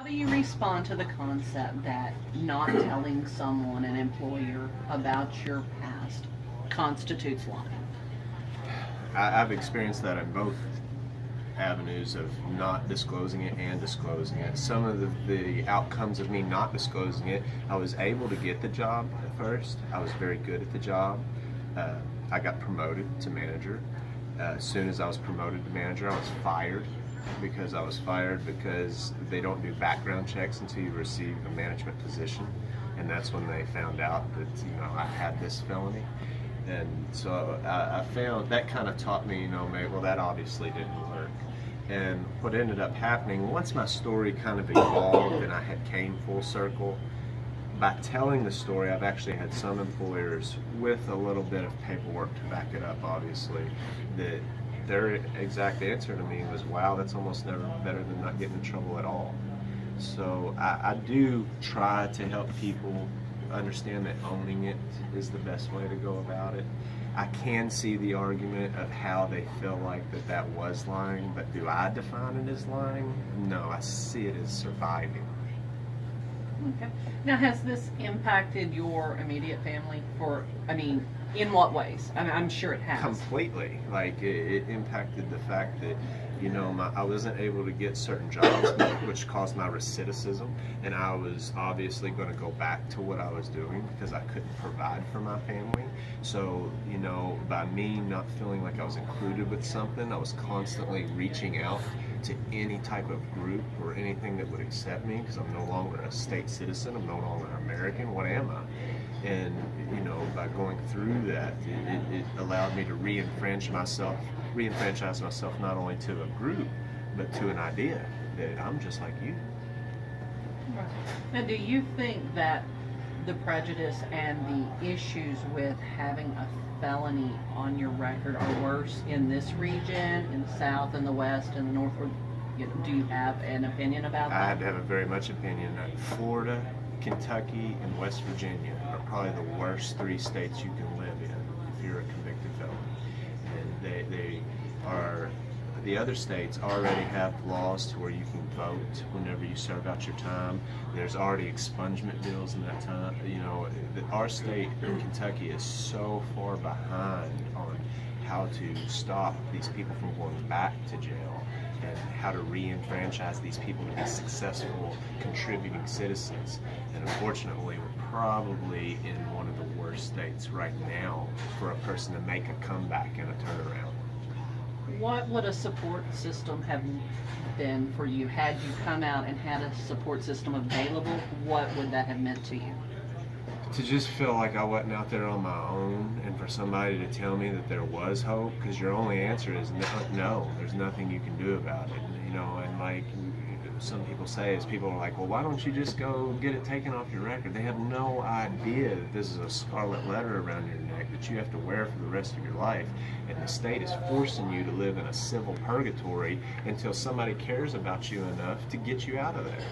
do you respond to the concept that not telling someone, an employer, about your past constitutes lying? I've experienced that in both avenues of not disclosing it and disclosing it. Some of the outcomes of me not disclosing it, I was able to get the job at first. I was very good at the job. I got promoted to manager. As soon as I was promoted to manager, I was fired because they don't do background checks until you receive a management position, and that's when they found out that I had this felony. And so I found that kind of taught me, maybe, well, that obviously didn't work. And what ended up happening, once my story kind of evolved and I had came full circle, by telling the story, I've actually had some employers with a little bit of paperwork to back it up, obviously, that their exact answer to me was, wow, that's almost never better than not getting in trouble at all. So I do try to help people understand that owning it is the best way to go about it. I can see the argument of how they feel like that was lying, but do I define it as lying? No, I see it as surviving. Okay. Now, has this impacted your immediate family? In what ways? I'm sure it has. Completely. Like, it impacted the fact that, I wasn't able to get certain jobs, which caused my recidivism, and I was obviously going to go back to what I was doing because I couldn't provide for my family. So, by me not feeling like I was included with something, I was constantly reaching out to any type of group or anything that would accept me because I'm no longer a state citizen, I'm no longer American. What am I? And by going through that, it allowed me to re-enfranchise myself not only to a group but to an idea that I'm just like you. Right. Now, do you think that the prejudice and the issues with having a felony on your record are worse in this region, in the South, in the West, in the North? Do you have an opinion about that? I have a very much opinion that Florida, Kentucky, and West Virginia are probably the worst 3 states you can live in if you're a convicted felon. And they are, the other states already have laws to where you can vote whenever you serve out your time. There's already expungement bills in that time. Our state in Kentucky is so far behind on how to stop these people from going back to jail and how to re-enfranchise these people to be successful, contributing citizens. And unfortunately, we're probably in one of the worst states right now for a person to make a comeback and a turnaround. What would a support system have been for you? Had you come out and had a support system available, what would that have meant to you? To just feel like I wasn't out there on my own, and for somebody to tell me that there was hope, because your only answer is no, there's nothing you can do about it. And like some people say, is people are like, well, why don't you just go get it taken off your record? They have no idea that this is a scarlet letter around your neck that you have to wear for the rest of your life, and the state is forcing you to live in a civil purgatory until somebody cares about you enough to get you out of there.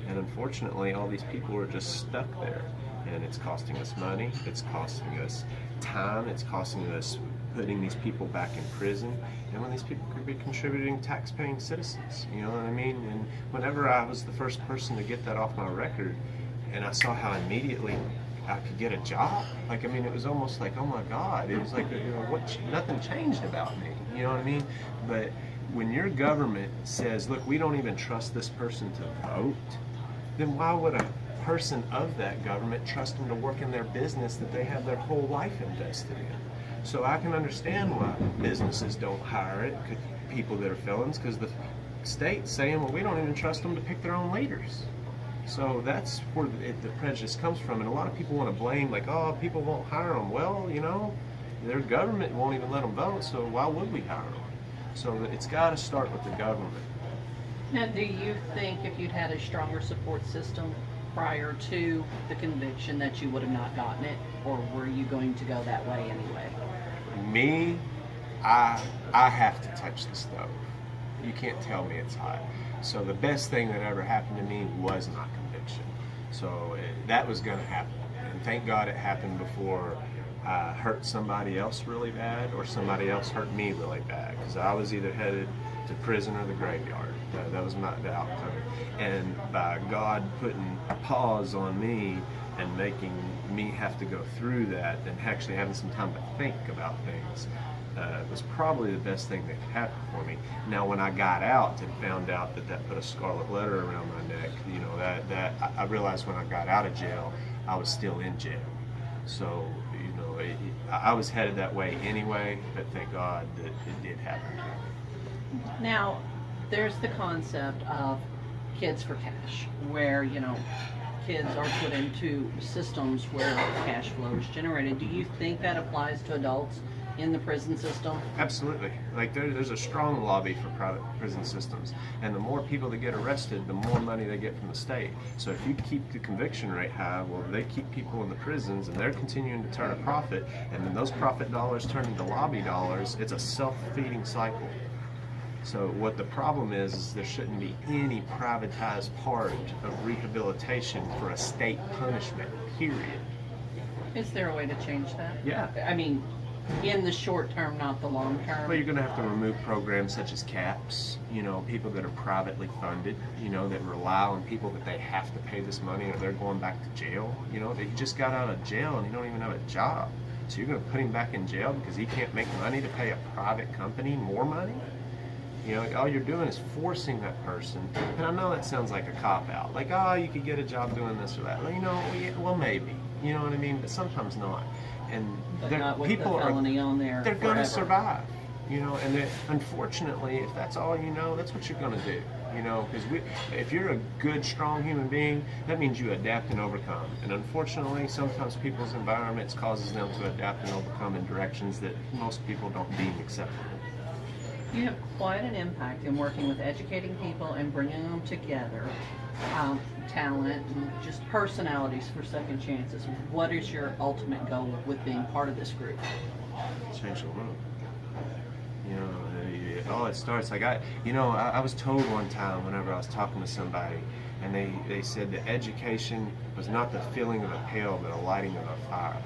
And unfortunately, all these people are just stuck there. And it's costing us money, it's costing us time, it's costing us putting these people back in prison, and when these people could be contributing tax-paying citizens, you know what I mean? And whenever I was the first person to get that off my record, and I saw how immediately I could get a job, it was almost like, oh my God, it was like, nothing changed about me, you know what I mean? But when your government says, look, we don't even trust this person to vote, then why would a person of that government trust them to work in their business that they have their whole life invested in? So I can understand why businesses don't hire people that are felons, because the state's saying, well, we don't even trust them to pick their own leaders. So that's where the prejudice comes from. And a lot of people want to blame, like, oh, people won't hire them. Well, their government won't even let them vote, so why would we hire them? So it's got to start with the government. Now, do you think if you'd had a stronger support system prior to the conviction that you would have not gotten it, or were you going to go that way anyway? Me, I have to touch the stove. You can't tell me it's hot. So the best thing that ever happened to me was not conviction. So that was going to happen. And thank God it happened before I hurt somebody else really bad or somebody else hurt me really bad, because I was either headed to prison or the graveyard. That was not the outcome. And by God putting a pause on me and making me have to go through that and actually having some time to think about things, was probably the best thing that could happen for me. Now, when I got out and found out that put a scarlet letter around my neck, you know, that I realized when I got out of jail, I was still in jail. So, you know, I was headed that way anyway, but thank God that it did happen. Now, there's the concept of kids for cash, where, you know, kids are put into systems where cash flow is generated. Do you think that applies to adults in the prison system? Absolutely. Like there's a strong lobby for private prison systems, and the more people that get arrested, the more money they get from the state. So if you keep the conviction rate high, well, they keep people in the prisons, and they're continuing to turn a profit, and then those profit dollars turn into lobby dollars. It's a self-feeding cycle. So what the problem is there shouldn't be any privatized part of rehabilitation for a state punishment, period. Is there a way to change that? Yeah. I mean, in the short term, not the long term. Well, you're going to have to remove programs such as CAPS, you know, people that are privately funded, you know, that rely on people that they have to pay this money or they're going back to jail. You know, he just got out of jail and he don't even have a job. So you're going to put him back in jail because he can't make money to pay a private company more money? You know, all you're doing is forcing that person. And I know that sounds like a cop-out. Like, oh, you could get a job doing this or that. Well, you know, well, maybe. You know what I mean? But sometimes not. And But not with people the felony on there. they're going to forever. survive. You know, and unfortunately, if that's all you know, that's what you're going to do. You know, because if you're a good, strong human being, that means you adapt and overcome. And unfortunately, sometimes people's environments causes them to adapt and overcome in directions that most people don't deem acceptable. You have quite an impact in working with educating people and bringing them together, talent and just personalities for second chances. What is your ultimate goal with being part of this group? Change the world. You know, all it starts like I was told one time whenever I was talking to somebody, and they said that education was not the filling of a pail, but a lighting of a fire.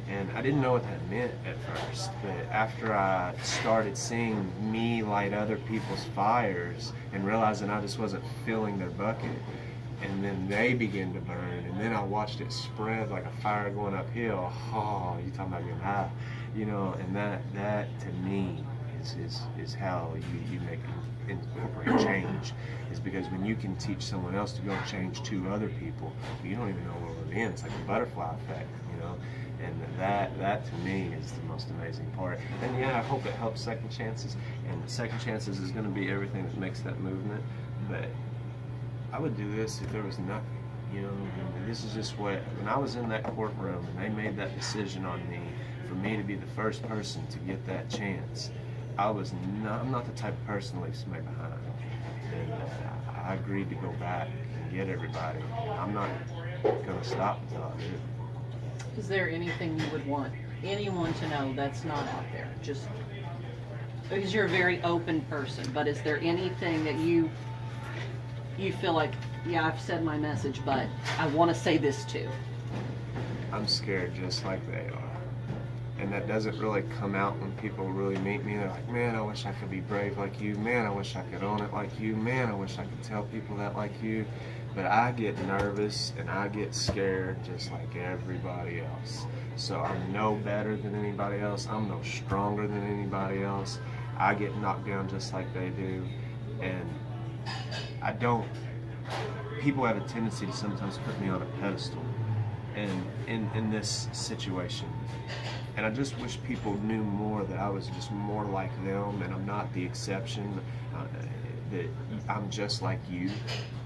And I didn't know what that meant at first, but after I started seeing me light other people's fires and realizing I just wasn't filling their bucket, and then they began to burn, and then I watched it spread like a fire going uphill. Oh, you talking about getting high, you know? And that to me is how you make incorporate change. Is because when you can teach someone else to go change 2 other people, you don't even know where we're in. It's like a butterfly effect, you know. And that to me is the most amazing part. And yeah, I hope it helps Second Chances. And Second Chances is going to be everything that makes that movement. But I would do this if there was nothing. You know, and this is just when I was in that courtroom and they made that decision on me for me to be the first person to get that chance. I'm not the type of person that leaves somebody behind. And I agreed to go back and get everybody. I'm not going to stop until I do. Is there anything you would want anyone to know that's not out there? Just because you're a very open person, but is there anything that you feel like, yeah, I've said my message, but I want to say this too? I'm scared just like they are. And that doesn't really come out when people really meet me. They're like, man, I wish I could be brave like you. Man, I wish I could own it like you. Man, I wish I could tell people that like you. But I get nervous and I get scared just like everybody else. So I'm no better than anybody else. I'm no stronger than anybody else. I get knocked down just like they do. And people have a tendency to sometimes put me on a pedestal in this situation. And I just wish people knew more that I was just more like them and I'm not the exception, that I'm just like you,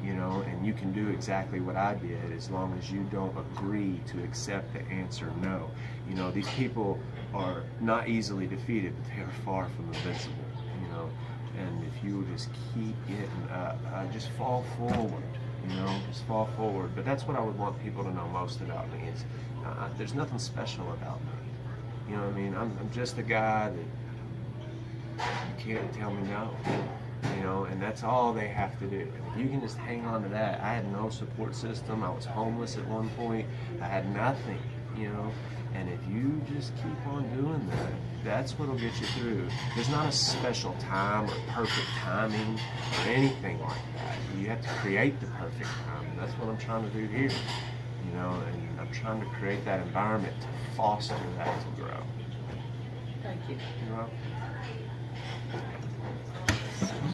you know, and you can do exactly what I did as long as you don't agree to accept the answer no. You know, these people are not easily defeated, but they are far from invincible, you know, and if you just keep getting up, just fall forward. You know, just fall forward. But that's what I would want people to know most about me is there's nothing special about me. You know what I mean? I'm just a guy that you can't tell me no. You know, and that's all they have to do. If you can just hang on to that. I had no support system. I was homeless at one point. I had nothing. you know. And if you just keep on doing that, that's what'll get you through. There's not a special time or perfect timing or anything like that. You have to create the perfect time. And that's what I'm trying to do here, you know, and I'm trying to create that environment to foster that to grow. Thank you. You know?